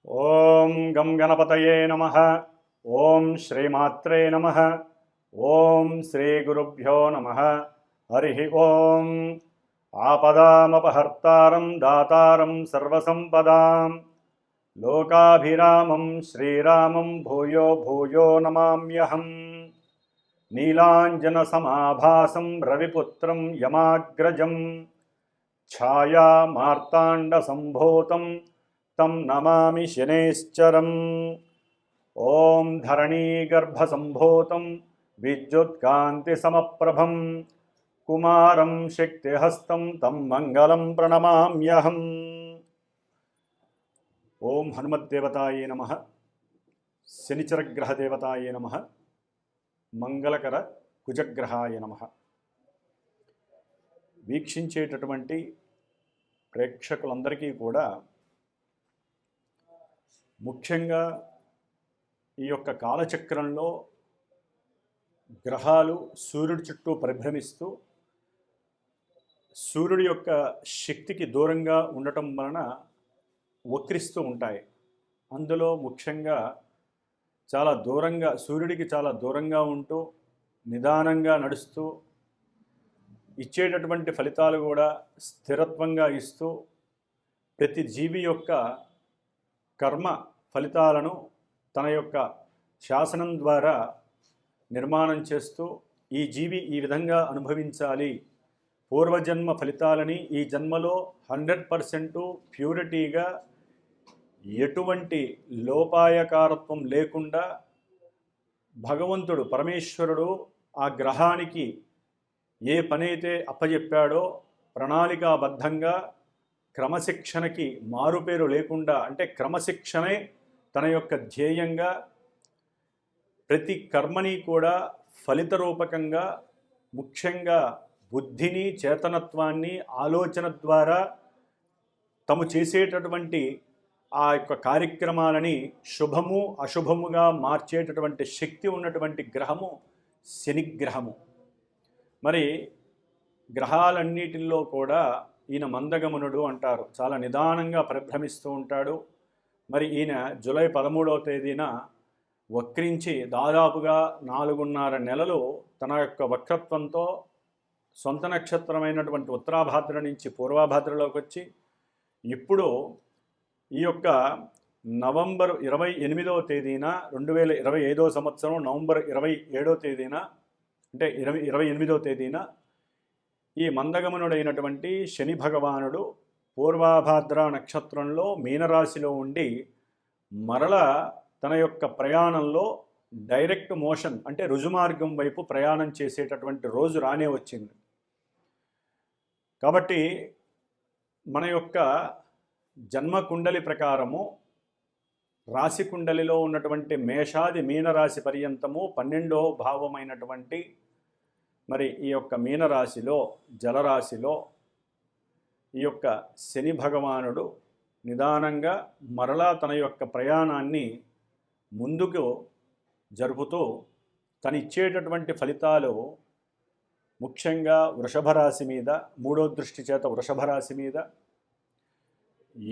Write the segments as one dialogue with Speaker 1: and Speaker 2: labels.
Speaker 1: ఓం గం గణపతయే నమః. ఓం శ్రీమాత్రే నమః. ఓం శ్రీ గురుభ్యో నమః. హరి ఓం. ఆపదామపహర్తారం దాతారం సర్వసంపదాం లోకాభిరామం శ్రీరామం భూయో భూయో నమామ్యహం. నీలాంజన సమాభాసం రవిపుత్రం యమాగ్రజం ఛాయా మార్తాండ సంభూతం తం నమామి శనేశ్చరం. ఓం ధరణీగర్భసంభూతం విద్యుత్కాంతిసమప్రభం కుమారం శక్తిహస్తం తం మంగళం ప్రణమామ్యహం. ఓం హనుమద్దేవతాయే నమః. శనిచరగ్రహదేవతాయే నమః. మంగళకర కుజగ్రహాయ నమః. వీక్షించేటటువంటి ప్రేక్షకులందరికీ కూడా ముఖ్యంగా ఈ యొక్క కాలచక్రంలో గ్రహాలు సూర్యుడి చుట్టూ పరిభ్రమిస్తూ సూర్యుడి యొక్క శక్తికి దూరంగా ఉండటం వలన వక్రిస్తూ ఉంటాయి. అందులో ముఖ్యంగా చాలా దూరంగా సూర్యుడికి చాలా దూరంగా ఉంటూ నిదానంగా నడుస్తూ ఇచ్చేటటువంటి ఫలితాలు కూడా స్థిరత్వంగా ఇస్తూ ప్రతి జీవి యొక్క కర్మ ఫలితాలను తన యొక్క శాసనం ద్వారా నిర్మాణం చేస్తూ ఈ జీవి ఈ విధంగా అనుభవించాలి, పూర్వజన్మ ఫలితాలని ఈ జన్మలో 100% ప్యూరిటీగా ఎటువంటి లోపాయకారత్వం లేకుండా భగవంతుడు పరమేశ్వరుడు ఆ గ్రహానికి ఏ పనైతే అప్పచెప్పాడో ప్రణాళికాబద్ధంగా క్రమశిక్షణకి మారుపేరు లేకుండా, అంటే క్రమశిక్షణే తన యొక్క ధ్యేయంగా ప్రతి కర్మని కూడా ఫలిత రూపకంగా ముఖ్యంగా బుద్ధిని చేతనత్వాన్ని ఆలోచన ద్వారా తాము చేసేటటువంటి ఆ యొక్క కార్యక్రమాలని శుభము అశుభముగా మార్చేటటువంటి శక్తి ఉన్నటువంటి గ్రహము శనిగ్రహము. మరి గ్రహాలన్నిటిల్లో కూడా ఈయన మందగమనుడు అంటారు. చాలా నిదానంగా పరిభ్రమిస్తూ ఉంటాడు. మరి ఈయన జూలై 13వ తేదీన వక్రించి దాదాపుగా 4.5 నెలలు తన యొక్క వక్రత్వంతో సొంత నక్షత్రమైనటువంటి ఉత్తరాభాద్ర నుంచి పూర్వాభాద్రలోకి వచ్చి ఇప్పుడు ఈ యొక్క నవంబర్ 28వ తేదీన 2025వ సంవత్సరం నవంబర్ 27వ తేదీన అంటే 28వ తేదీన ఈ మందగమనుడైనటువంటి శని భగవానుడు పూర్వాభాద్ర నక్షత్రంలో మీనరాశిలో ఉండి మరల తన యొక్క ప్రయాణంలో డైరెక్ట్ మోషన్ అంటే రుజుమార్గం వైపు ప్రయాణం చేసేటటువంటి రోజు రానే వచ్చింది. కాబట్టి మన యొక్క జన్మ కుండలి ప్రకారము రాశి కుండలిలో ఉన్నటువంటి మేషాది మీనరాశి పర్యంతము 12వ భావమైనటువంటి మరి ఈ యొక్క మీనరాశిలో జలరాశిలో ఈ యొక్క శని భగవానుడు నిదానంగా మరలా తన యొక్క ప్రయాణాన్ని ముందుకు జరుపుతూ తను ఇచ్చేటటువంటి ఫలితాలు ముఖ్యంగా వృషభ రాశి మీద 3వ దృష్టి చేత వృషభ రాశి మీద,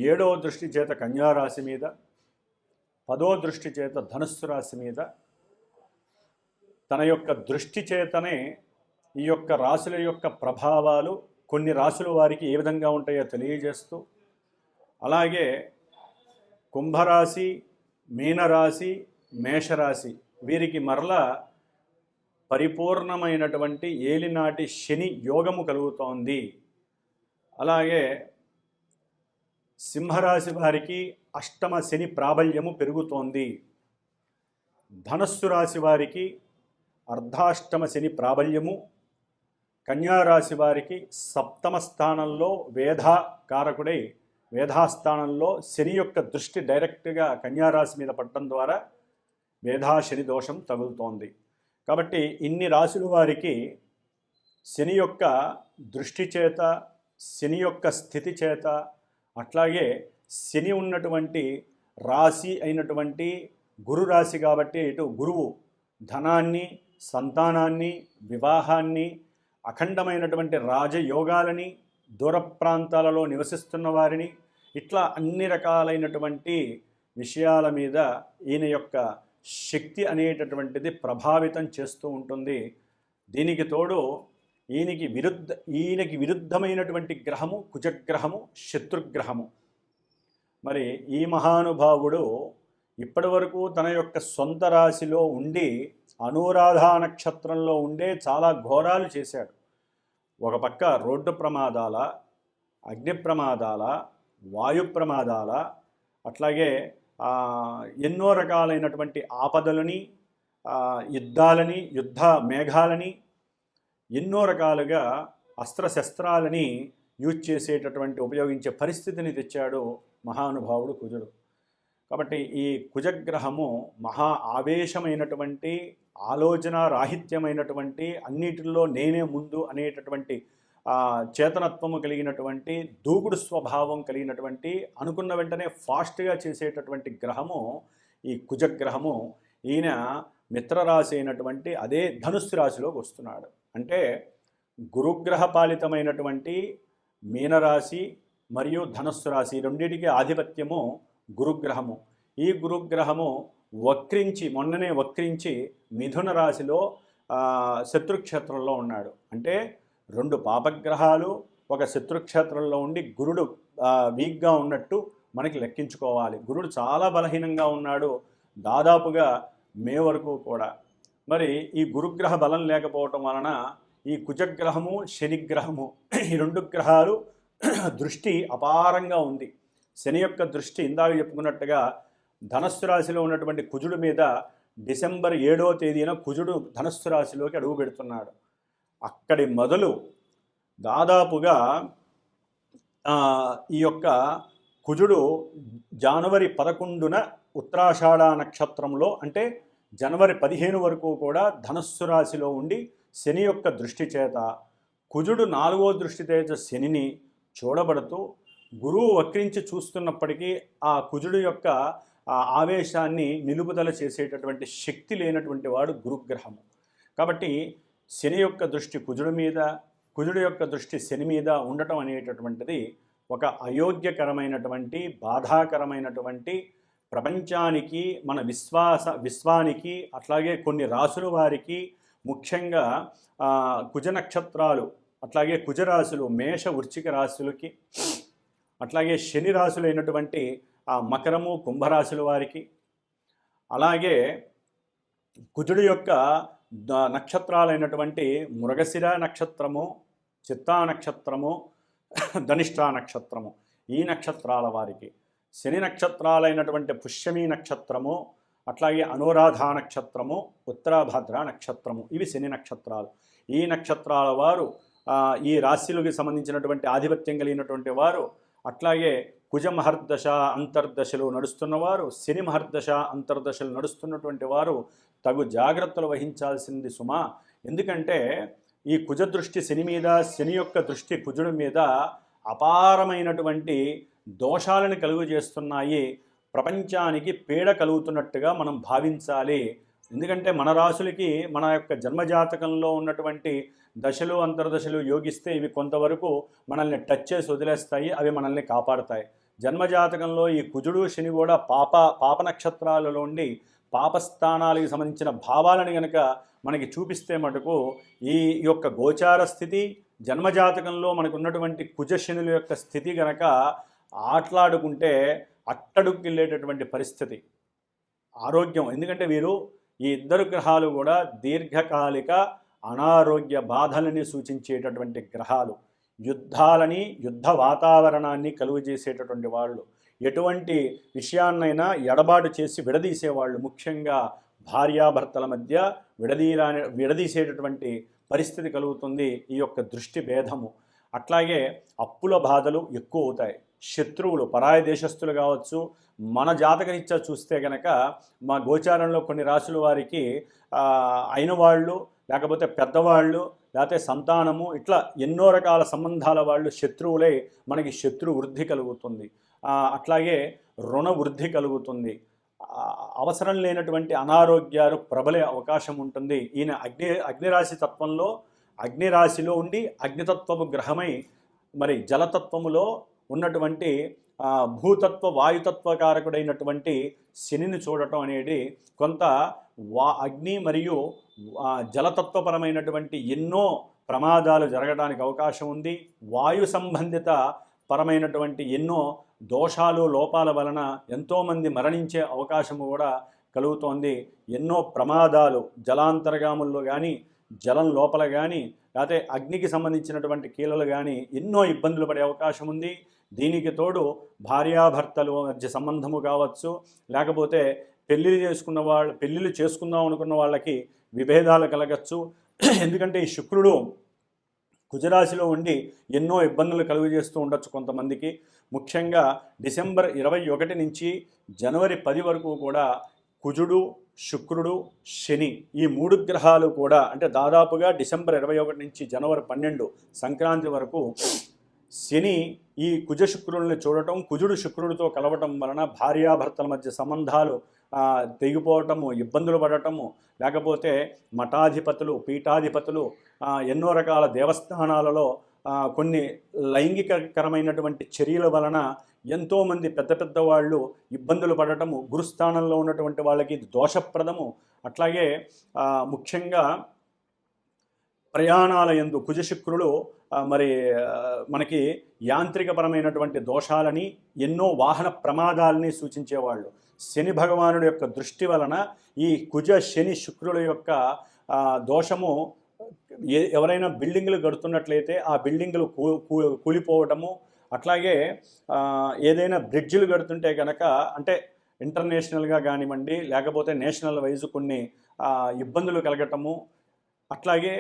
Speaker 1: 7వ దృష్టి చేత కన్యారాశి మీద, 10వ దృష్టి చేత ధనుస్సు రాశి మీద తన యొక్క దృష్టి చేతనే ఈ యొక్క రాశుల యొక్క ప్రభావాలు కొన్ని రాశుల వారికి ఏ విధంగా ఉంటాయో తెలియజేస్తూ, అలాగే కుంభరాశి, మీనరాశి, మేషరాశి వీరికి మరలా పరిపూర్ణమైనటువంటి ఏలినాటి శని యోగము కలుగుతోంది. అలాగే సింహరాశి వారికి అష్టమ శని ప్రాబల్యము పెరుగుతోంది. ధనస్సు రాశి వారికి అర్ధాష్టమ శని ప్రాబల్యము, కన్యారాశి వారికి సప్తమ స్థానంలో వేధాకారకుడై వేధాస్థానంలో శని యొక్క దృష్టి డైరెక్ట్గా కన్యారాశి మీద పడటం ద్వారా వేధాశని దోషం తగులుతోంది. కాబట్టి ఇన్ని రాశుల వారికి శని యొక్క దృష్టి చేత, శని యొక్క స్థితి చేత, అట్లాగే శని ఉన్నటువంటి రాశి అయినటువంటి గురు రాశి కాబట్టి ఇటు గురువు ధనాన్ని, సంతానాన్ని, వివాహాన్ని, అఖండమైనటువంటి రాజయోగాలని, దూర ప్రాంతాలలో నివసిస్తున్న వారిని, ఇట్లా అన్ని రకాలైనటువంటి విషయాల మీద ఈయన యొక్క శక్తి అనేటటువంటిది ప్రభావితం చేస్తూ ఉంటుంది. దీనికి తోడు ఈయనకి విరుద్ధమైనటువంటి గ్రహము కుజగ్రహము, శత్రుగ్రహము. మరి ఈ మహానుభావుడు ఇప్పటి వరకు తన యొక్క సొంత రాశిలో ఉండి అనురాధ నక్షత్రంలో ఉండే చాలా ఘోరాలు చేశాడు. ఒక పక్క రోడ్డు ప్రమాదాల, అగ్ని ప్రమాదాల, వాయు ప్రమాదాల, అట్లాగే ఎన్నో రకాలైనటువంటి ఆపదలని, యుద్ధాలని, యుద్ధ మేఘాలని, ఎన్నో రకాలుగా అస్త్రశస్త్రాలని యూజ్ చేసేటటువంటి ఉపయోగించే పరిస్థితిని తెచ్చాడు మహానుభావుడు కుజుడు. కాబట్టి ఈ కుజగ్రహము మహా ఆవేశమైనటువంటి, ఆలోచన రాహిత్యమైనటువంటి, అన్నిటిలో నేనే ముందు అనేటటువంటి చేతనత్వము కలిగినటువంటి, దూకుడు స్వభావం కలిగినటువంటి, అనుకున్న వెంటనే ఫాస్ట్గా చేసేటటువంటి గ్రహము ఈ కుజగ్రహము. ఈయన మిత్రరాశి అయినటువంటి అదే ధనుస్సు రాశిలోకి వస్తున్నాడు. అంటే గురుగ్రహ పాలితమైనటువంటి మీనరాశి మరియు ధనుస్సు రాశి రెండింటికి ఆధిపత్యము గురుగ్రహము. ఈ గురుగ్రహము మొన్ననే వక్రించి మిథున రాశిలో శత్రుక్షేత్రంలో ఉన్నాడు. అంటే రెండు పాపగ్రహాలు ఒక శత్రుక్షేత్రంలో ఉండి గురుడు వీక్గా ఉన్నట్టు మనకి లెక్కించుకోవాలి. గురుడు చాలా బలహీనంగా ఉన్నాడు దాదాపుగా మే వరకు కూడా. మరి ఈ గురుగ్రహ బలం లేకపోవటం వలన ఈ కుజగ్రహము, శనిగ్రహము, ఈ రెండు గ్రహాలు దృష్టి అపారంగా ఉంది. శని యొక్క దృష్టి ఇందాక చెప్పుకున్నట్టుగా ధనస్సు రాశిలో ఉన్నటువంటి కుజుడు మీద డిసెంబర్ 7వ తేదీన కుజుడు ధనస్సు రాశిలోకి అడుగు పెడుతున్నాడు. అక్కడి మొదలు దాదాపుగా ఈ యొక్క కుజుడు జనవరి 11న ఉత్తరాషాఢ నక్షత్రంలో, అంటే జనవరి 15 వరకు కూడా ధనస్సు రాశిలో ఉండి శని యొక్క దృష్టి చేత, కుజుడు 4వ దృష్టి చేత శనిని చూడబడుతూ గురువు వక్రించి చూస్తున్నప్పటికీ ఆ కుజుడు యొక్క ఆవేశాన్ని నిలుపుదల చేసేటటువంటి శక్తి లేనటువంటి వాడు గురుగ్రహము. కాబట్టి శని యొక్క దృష్టి కుజుడి మీద, కుజుడు యొక్క దృష్టి శని మీద ఉండటం అనేటటువంటిది ఒక అయోగ్యకరమైనటువంటి, బాధాకరమైనటువంటి, ప్రపంచానికి, మన విశ్వానికి, అట్లాగే కొన్ని రాసుల వారికి, ముఖ్యంగా కుజ నక్షత్రాలు, అట్లాగే కుజరాశులు, మేష వృశ్చిక రాశులకి, అట్లాగే శని రాశులైనటువంటి మకరము కుంభరాశుల వారికి, అలాగే కుజుడు యొక్క నక్షత్రాలైనటువంటి మృగశిర నక్షత్రము, చిత్తా నక్షత్రము, ధనిష్ఠా నక్షత్రము, ఈ నక్షత్రాల వారికి, శని నక్షత్రాలైనటువంటి పుష్యమి నక్షత్రము, అట్లాగే అనురాధ నక్షత్రము, ఉత్తరాభద్ర నక్షత్రము, ఇవి శని నక్షత్రాలు. ఈ నక్షత్రాల వారు ఈ రాశులకు సంబంధించినటువంటి ఆధిపత్యం కలిగినటువంటి వారు, అట్లాగే కుజ మహర్దశ అంతర్దశలు నడుస్తున్నవారు, శని మహర్దశ అంతర్దశలు నడుస్తున్నటువంటి వారు తగు జాగ్రత్తలు వహించాల్సింది సుమా. ఎందుకంటే ఈ కుజ దృష్టి శని మీద, శని యొక్క దృష్టి కుజుడి మీద అపారమైనటువంటి దోషాలను కలుగు చేస్తున్నాయి. ప్రపంచానికి పీడ కలుగుతున్నట్టుగా మనం భావించాలి. ఎందుకంటే మన రాశులకి మన యొక్క జన్మజాతకంలో ఉన్నటువంటి దశలు అంతర్దశలు యోగిస్తే ఇవి కొంతవరకు మనల్ని టచ్ చేసి వదిలేస్తాయి, అవి మనల్ని కాపాడుతాయి. జన్మజాతకంలో ఈ కుజుడు శని కూడా పాప నక్షత్రాలలో ఉండి పాపస్థానాలకు సంబంధించిన భావాలను కనుక మనకి చూపిస్తే మటుకు ఈ యొక్క గోచార స్థితి, జన్మజాతకంలో మనకు ఉన్నటువంటి కుజశనుల యొక్క స్థితి కనుక ఆటలాడుకుంటే అట్టడుక్కెళ్ళేటటువంటి పరిస్థితి. ఆరోగ్యం, ఎందుకంటే వీరు ఈ ఇద్దరు గ్రహాలు కూడా దీర్ఘకాలిక అనారోగ్య బాధలని సూచించేటటువంటి గ్రహాలు, యుద్ధాలని, యుద్ధ వాతావరణాన్ని కలుగు చేసేటటువంటి వాళ్ళు, ఎటువంటి విషయాన్నైనా ఎడబాటు చేసి విడదీసేవాళ్ళు, ముఖ్యంగా భార్యాభర్తల మధ్య విడదీసేటటువంటి పరిస్థితి కలుగుతుంది ఈ యొక్క దృష్టి భేదము. అట్లాగే అప్పుల బాధలు ఎక్కువ అవుతాయి. శత్రువులు, పరాయ దేశస్తులు కావచ్చు, మన జాతకరీత్యా చూస్తే కనుక మా గోచారంలో కొన్ని రాశుల వారికి అయిన వాళ్ళు, లేకపోతే పెద్దవాళ్ళు, లేకపోతే సంతానము, ఇట్లా ఎన్నో రకాల సంబంధాల వాళ్ళు శత్రువులై మనకి శత్రు వృద్ధి కలుగుతుంది. అట్లాగే రుణ వృద్ధి కలుగుతుంది. అవసరం లేనటువంటి అనారోగ్యాలు ప్రబలే అవకాశం ఉంటుంది. ఈయన అగ్నిరాశి తత్వంలో, అగ్నిరాశిలో ఉండి అగ్నితత్వపు గ్రహమై మరి జలతత్వములో ఉన్నటువంటి భూతత్వ వాయుతత్వకారకుడైనటువంటి శనిని చూడటం అనేది కొంత అగ్ని మరియు జలతత్వపరమైనటువంటి ఎన్నో ప్రమాదాలు జరగడానికి అవకాశం ఉంది. వాయు సంబంధిత పరమైనటువంటి ఎన్నో దోషాలు లోపాల వలన ఎంతోమంది మరణించే అవకాశము కూడా కలుగుతోంది. ఎన్నో ప్రమాదాలు జలాంతర్గాముల్లో కానీ, జలం లోపల కానీ, లేకపోతే అగ్నికి సంబంధించినటువంటి కీలలు కానీ ఎన్నో ఇబ్బందులు పడే అవకాశం ఉంది. దీనికి తోడు భార్యాభర్తలు మధ్య సంబంధము కావచ్చు, లేకపోతే పెళ్ళిళ్ళు చేసుకుందాం అనుకున్న వాళ్ళకి విభేదాలు కలగచ్చు. ఎందుకంటే ఈ శుక్రుడు కుజరాశిలో ఉండి ఎన్నో ఇబ్బందులు కలుగజేస్తూ ఉండొచ్చు కొంతమందికి. ముఖ్యంగా డిసెంబర్ 21 నుంచి జనవరి 10 వరకు కూడా కుజుడు, శుక్రుడు, శని ఈ 3 గ్రహాలు కూడా, అంటే దాదాపుగా డిసెంబర్ 21 నుంచి జనవరి 12 సంక్రాంతి వరకు శని ఈ కుజ శుక్రుల్ని చూడటం, కుజుడు శుక్రుడితో కలవటం వలన భార్యాభర్తల మధ్య సంబంధాలు తెగిపోవటము, ఇబ్బందులు పడటము, లేకపోతే మఠాధిపతులు, పీఠాధిపతులు, ఎన్నో రకాల దేవస్థానాలలో కొన్ని లైంగికకరమైనటువంటి చర్యల వలన ఎంతోమంది పెద్ద పెద్ద వాళ్ళు ఇబ్బందులు పడటము, గురుస్థానంలో ఉన్నటువంటి వాళ్ళకి ఇది దోషప్రదము. అట్లాగే ముఖ్యంగా ప్రయాణాల యందు కుజశుక్రులు మరి మనకి యాంత్రికపరమైనటువంటి దోషాలని, ఎన్నో వాహన ప్రమాదాలని సూచించేవాళ్ళు. శని భగవానుడి యొక్క దృష్టి వలన ఈ కుజ శని శుక్రుల యొక్క దోషము, ఎవరైనా బిల్డింగులు కడుతున్నట్లయితే ఆ బిల్డింగులు కూలిపోవటము, అట్లాగే ఏదైనా బ్రిడ్జిలు కడుతుంటే కనుక, అంటే ఇంటర్నేషనల్గా కానివ్వండి లేకపోతే నేషనల్ వైజ్ కొన్ని ఇబ్బందులు కలగటము, అట్లాగే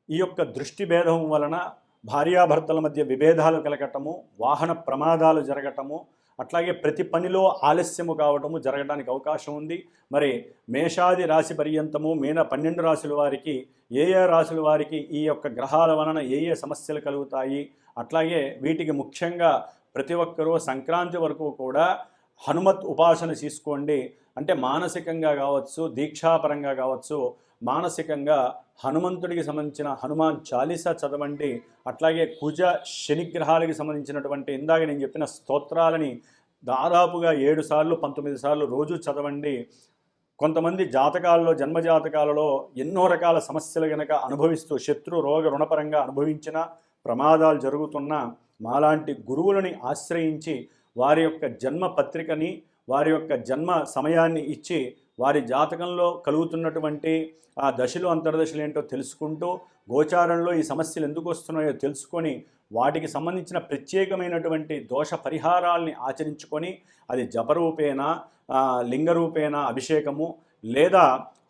Speaker 1: ఈ యొక్క దృష్టి భేదం వలన భార్యాభర్తల మధ్య విభేదాలు కలగటము, వాహన ప్రమాదాలు జరగటము, అట్లాగే ప్రతి పనిలో ఆలస్యము కావటము జరగడానికి అవకాశం ఉంది. మరి మేషాది రాశి పర్యంతము 12 రాశుల వారికి ఏ రాశుల వారికి ఈ యొక్క గ్రహాల వలన ఏ సమస్యలు కలుగుతాయి, అట్లాగే వీటికి ముఖ్యంగా ప్రతి ఒక్కరూ సంక్రాంతి వరకు కూడా హనుమత్ ఉపాసన చేసుకోండి. అంటే మానసికంగా కావచ్చు, దీక్షాపరంగా కావచ్చు, మానసికంగా హనుమంతుడికి సంబంధించిన హనుమాన్ చాలీసా చదవండి. అట్లాగే కుజ శనిగ్రహాలకి సంబంధించినటువంటి ఇందాక నేను చెప్పిన స్తోత్రాలని దాదాపుగా 7 సార్లు 19 సార్లు రోజు చదవండి. కొంతమంది జాతకాలలో, జన్మజాతకాలలో ఎన్నో రకాల సమస్యలు కనుక అనుభవిస్తూ శత్రు రోగ రుణపరంగా అనుభవించిన ప్రమాదాలు జరుగుతున్నా మాలాంటి గురువులని ఆశ్రయించి వారి యొక్క జన్మ పత్రికని, వారి యొక్క జన్మ సమయాన్ని ఇచ్చి వారి జాతకంలో కలుగుతున్నటువంటి ఆ దశలు అంతర్దశలు ఏంటో తెలుసుకుంటూ, గోచారంలో ఈ సమస్యలు ఎందుకు వస్తున్నాయో తెలుసుకొని వాటికి సంబంధించిన ప్రత్యేకమైనటువంటి దోష పరిహారాల్ని ఆచరించుకొని, అది జపరూపేణ, లింగరూపేణ అభిషేకము, లేదా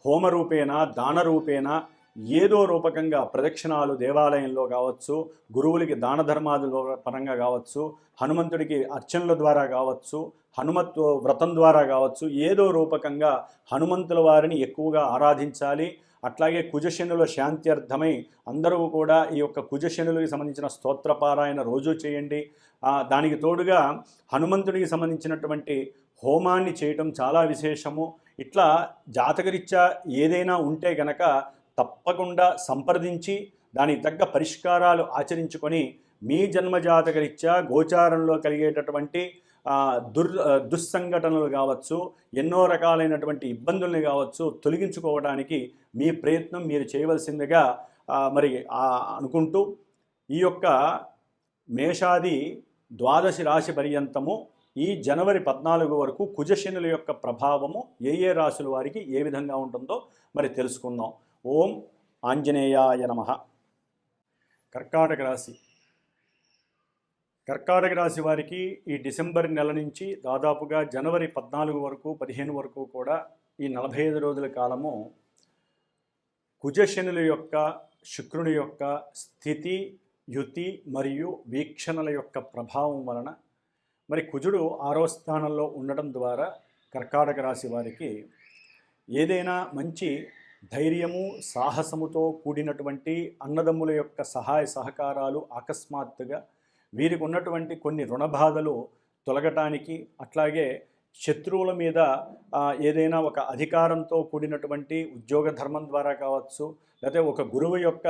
Speaker 1: హోమరూపేణ, దానరూపేణ, ఏదో రూపకంగా ప్రదక్షిణాలు దేవాలయంలో కావచ్చు, గురువులకి దాన ధర్మాదుల పరంగా కావచ్చు, హనుమంతుడికి అర్చనల ద్వారా కావచ్చు, హనుమత్ వ్రతం ద్వారా కావచ్చు, ఏదో రూపకంగా హనుమంతుల వారిని ఎక్కువగా ఆరాధించాలి. అట్లాగే కుజశనుల శాంత్యర్థమై అందరూ కూడా ఈ యొక్క కుజశనులకి సంబంధించిన స్తోత్రపారాయణ రోజు చేయండి. దానికి తోడుగా హనుమంతుడికి సంబంధించినటువంటి హోమాన్ని చేయటం చాలా విశేషము. ఇట్లా జాతకరీత్యా ఏదైనా ఉంటే గనక తప్పకుండా సంప్రదించి దానికి తగ్గ పరిష్కారాలు ఆచరించుకొని మీ జన్మజాతకరీత్యా గోచారంలో కలిగేటటువంటి దుస్సంఘటనలు కావచ్చు, ఎన్నో రకాలైనటువంటి ఇబ్బందుల్ని కావచ్చు తొలగించుకోవడానికి మీ ప్రయత్నం మీరు చేయవలసిందిగా మరి అనుకుంటూ, ఈ యొక్క మేషాది 12 రాశి పర్యంతము ఈ జనవరి 14 వరకు కుజశనుల యొక్క ప్రభావము ఏ రాశుల వారికి ఏ విధంగా ఉంటుందో మరి తెలుసుకుందాం. ఓం ఆంజనేయాయ నమః. కర్కాటక రాశి. కర్కాటక రాశి వారికి ఈ డిసెంబర్ నెల నుంచి దాదాపుగా జనవరి 14 వరకు 15 వరకు కూడా ఈ 45 రోజుల కాలము కుజశనుల యొక్క, శుక్రుని యొక్క స్థితి, యుతి మరియు వీక్షణల యొక్క ప్రభావం వలన మరి కుజుడు 6వ స్థానంలో ఉండటం ద్వారా కర్కాటక రాశి వారికి ఏదైనా మంచి ధైర్యము, సాహసముతో కూడినటువంటి అన్నదమ్ముల యొక్క సహాయ సహకారాలు అకస్మాత్తుగా, వీరికి ఉన్నటువంటి కొన్ని రుణబాధలు తొలగటానికి, అట్లాగే శత్రువుల మీద ఏదైనా ఒక అధికారంతో కూడినటువంటి ఉద్యోగ ధర్మం ద్వారా కావచ్చు, లేకపోతే ఒక గురువు యొక్క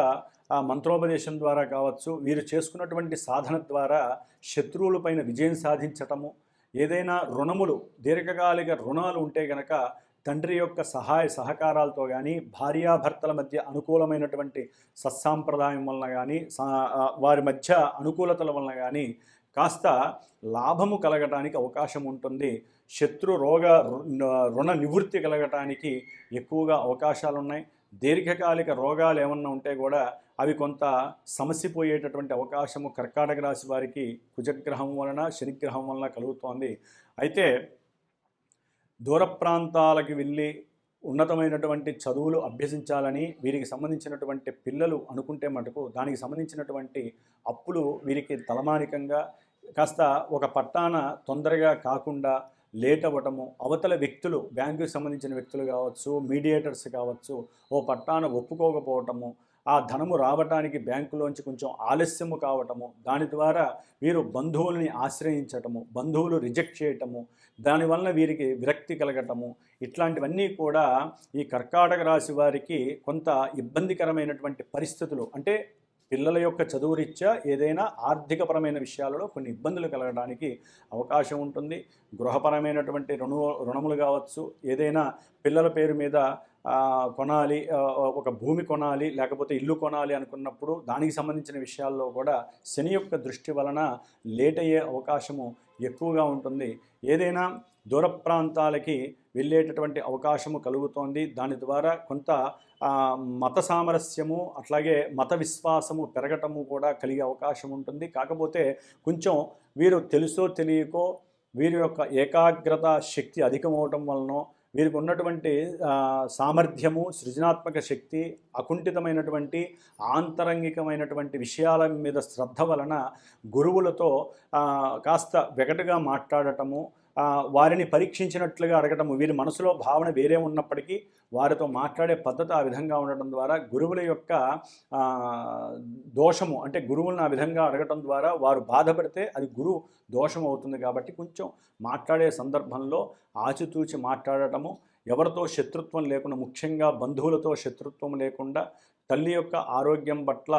Speaker 1: ఆ మంత్రోపదేశం ద్వారా కావచ్చు, వీరు చేసుకున్నటువంటి సాధన ద్వారా శత్రువులపైన విజయం సాధించటము, ఏదైనా రుణములు దీర్ఘకాలిక రుణాలు ఉంటే గనక తండ్రి యొక్క సహాయ సహకారాలతో కానీ, భార్యాభర్తల మధ్య అనుకూలమైనటువంటి సత్సాంప్రదాయం వలన కానీ, వారి మధ్య అనుకూలతల వలన కానీ కాస్త లాభము కలగటానికి అవకాశం ఉంటుంది. శత్రు రోగ రుణ నివృత్తి కలగటానికి ఎక్కువగా అవకాశాలు ఉన్నాయి. దీర్ఘకాలిక రోగాలు ఏమన్నా ఉంటే కూడా అవి కొంత సమసిపోయేటటువంటి అవకాశము కర్కాటక రాశి వారికి కుజగ్రహం వలన, శనిగ్రహం వలన కలుగుతోంది. అయితే దూర ప్రాంతాలకు వెళ్ళి ఉన్నతమైనటువంటి చదువులు అభ్యసించాలని వీరికి సంబంధించినటువంటి పిల్లలు అనుకుంటే మటుకు దానికి సంబంధించినటువంటి అప్పులు వీరికి తలమానికంగా కాస్త ఒక పట్టాన తొందరగా కాకుండా లేట్ అవ్వటము, అవతల వ్యక్తులు బ్యాంకుకి సంబంధించిన వ్యక్తులు కావచ్చు, మీడియేటర్స్ కావచ్చు, ఓ పట్టాన ఒప్పుకోకపోవటము, ఆ ధనము రావటానికి బ్యాంకులోంచి కొంచెం ఆలస్యము కావటము, దాని ద్వారా వీరు బంధువుల్ని ఆశ్రయించటము, బంధువులు రిజెక్ట్ చేయటము, దానివల్ల వీరికి విరక్తి కలగటము, ఇట్లాంటివన్నీ కూడా ఈ కర్కాటక రాశి వారికి కొంత ఇబ్బందికరమైనటువంటి పరిస్థితులు, అంటే పిల్లల యొక్క చదువు రీత్యా ఏదైనా ఆర్థికపరమైన విషయాలలో కొన్ని ఇబ్బందులు కలగడానికి అవకాశం ఉంటుంది. గృహపరమైనటువంటి రుణములు కావచ్చు, ఏదైనా పిల్లల పేరు మీద కొనాలి, ఒక భూమి కొనాలి, లేకపోతే ఇల్లు కొనాలి అనుకున్నప్పుడు దానికి సంబంధించిన విషయాల్లో కూడా శని యొక్క దృష్టి వలన లేట్ అయ్యే అవకాశము ఎక్కువగా ఉంటుంది. ఏదైనా దూర ప్రాంతాలకి వెళ్ళేటటువంటి అవకాశము కలుగుతోంది. దాని ద్వారా కొంత మత సామరస్యము, అట్లాగే మత విశ్వాసము పెరగటము కూడా కలిగే అవకాశం ఉంటుంది. కాకపోతే కొంచెం వీరు తెలుసో తెలియకో వీరి యొక్క ఏకాగ్రత శక్తి అధికమవటం వలన వీరికి ఉన్నటువంటి సామర్థ్యము, సృజనాత్మక శక్తి, అకుంఠితమైనటువంటి ఆంతరంగికమైనటువంటి విషయాల మీద శ్రద్ధ వలన గురువులతో కాస్త వెగటుగా మాట్లాడటము, వారిని పరీక్షించినట్లుగా అడగటము, వీరి మనసులో భావన వేరే ఉన్నప్పటికీ వారితో మాట్లాడే పద్ధతి ఆ విధంగా ఉండటం ద్వారా గురువుల యొక్క దోషము, అంటే గురువులను ఆ విధంగా అడగటం ద్వారా వారు బాధపడితే అది గురువు దోషం అవుతుంది. కాబట్టి కొంచెం మాట్లాడే సందర్భంలో ఆచితూచి మాట్లాడటము, ఎవరితో శత్రుత్వం లేకుండా, ముఖ్యంగా బంధువులతో శత్రుత్వం లేకుండా తల్లి యొక్క ఆరోగ్యం పట్ల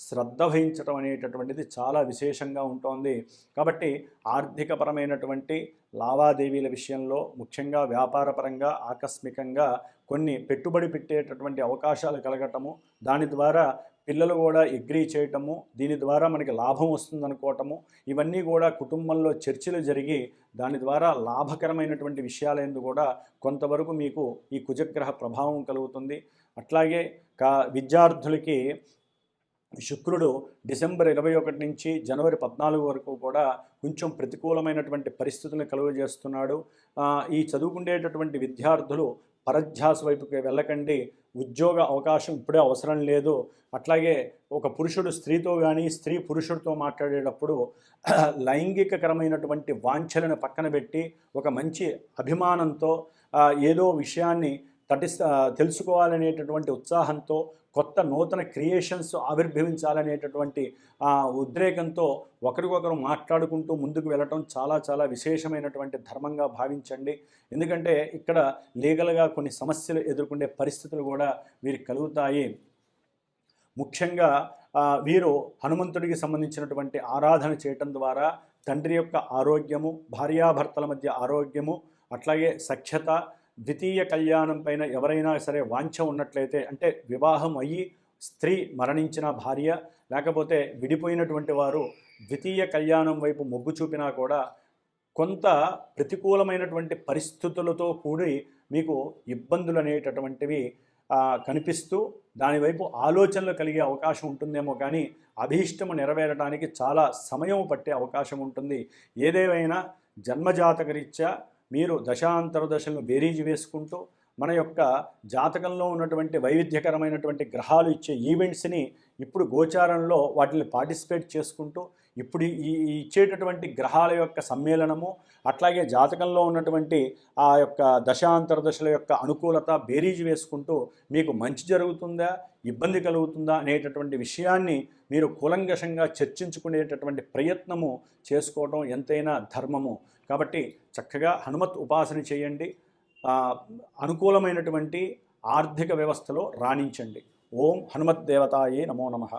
Speaker 1: శ్రద్ధ వహించడం అనేటటువంటిది చాలా విశేషంగా ఉంటుంది. కాబట్టి ఆర్థికపరమైనటువంటి లావాదేవీల విషయంలో, ముఖ్యంగా వ్యాపారపరంగా ఆకస్మికంగా కొన్ని పెట్టుబడి పెట్టేటటువంటి అవకాశాలు కలగటము, దాని ద్వారా పిల్లలు కూడా అగ్రీ చేయటము, దీని ద్వారా మనకి లాభం వస్తుందనుకోవటము, ఇవన్నీ కూడా కుటుంబంలో చర్చలు జరిగి దాని ద్వారా లాభకరమైనటువంటి విషయాలందు కూడా కొంతవరకు మీకు ఈ కుజగ్రహ ప్రభావం కలుగుతుంది. అట్లాగే విద్యార్థులకి శుక్రుడు డిసెంబర్ 21 నుంచి జనవరి 14 వరకు కూడా కొంచెం ప్రతికూలమైనటువంటి పరిస్థితులను కలుగజేస్తున్నాడు. ఈ చదువుకునేటటువంటి విద్యార్థులు పరధ్యాస వైపుకి వెళ్ళకండి. ఉద్యోగ అవకాశం ఇప్పుడే అవసరం లేదు. అట్లాగే ఒక పురుషుడు స్త్రీతో కానీ, స్త్రీ పురుషుడితో మాట్లాడేటప్పుడు లైంగికకరమైనటువంటి వాంఛలను పక్కన పెట్టి ఒక మంచి అభిమానంతో ఏదో విషయాన్ని తెలుసుకోవాలనేటటువంటి ఉత్సాహంతో, కొత్త నూతన క్రియేషన్స్ ఆవిర్భవించాలనేటటువంటి ఉద్రేకంతో ఒకరికొకరు మాట్లాడుకుంటూ ముందుకు వెళ్ళటం చాలా చాలా విశేషమైనటువంటి ధర్మంగా భావించండి. ఎందుకంటే ఇక్కడ లీగల్గా కొన్ని సమస్యలు ఎదుర్కొనే పరిస్థితులు కూడా వీరికి కలుగుతాయి. ముఖ్యంగా వీరు హనుమంతుడికి సంబంధించినటువంటి ఆరాధన చేయటం ద్వారా తండ్రి యొక్క ఆరోగ్యము, భార్యాభర్తల మధ్య ఆరోగ్యము, అట్లాగే సఖ్యత, ద్వితీయ కళ్యాణం పైన ఎవరైనా సరే వాంఛ ఉన్నట్లయితే, అంటే వివాహం అయ్యి స్త్రీ మరణించిన భార్య, లేకపోతే విడిపోయినటువంటి వారు ద్వితీయ కళ్యాణం వైపు మొగ్గు చూపినా కూడా కొంత ప్రతికూలమైనటువంటి పరిస్థితులతో కూడి మీకు ఇబ్బందులు అనేటటువంటివి కనిపిస్తూ దానివైపు ఆలోచనలు కలిగే అవకాశం ఉంటుందేమో, కానీ అభీష్టము నెరవేరడానికి చాలా సమయం పట్టే అవకాశం ఉంటుంది. ఏదేమైనా జన్మజాతకరీత్యా మీరు దశాంతర దశలను బేరీజు వేసుకుంటూ మన యొక్క జాతకంలో ఉన్నటువంటి వైవిధ్యకరమైనటువంటి గ్రహాలు ఇచ్చే ఈవెంట్స్ని ఇప్పుడు గోచారంలో వాటిని పార్టిసిపేట్ చేసుకుంటూ ఇప్పుడు ఈ ఇచ్చేటటువంటి గ్రహాల యొక్క సమ్మేళనము, అట్లాగే జాతకంలో ఉన్నటువంటి ఆ యొక్క దశాంతర దశల యొక్క అనుకూలత బేరీజు వేసుకుంటూ మీకు మంచి జరుగుతుందా, ఇబ్బంది కలుగుతుందా అనేటటువంటి విషయాన్ని మీరు కూలంకషంగా చర్చించుకునేటటువంటి ప్రయత్నము చేసుకోవడం ఎంతైనా ధర్మము. కాబట్టి చక్కగా హనుమత్ ఉపాసన చేయండి, అనుకూలమైనటువంటి ఆర్థిక వ్యవస్థలో రాణించండి. ఓం హనుమద్దేవతాయే నమో నమః.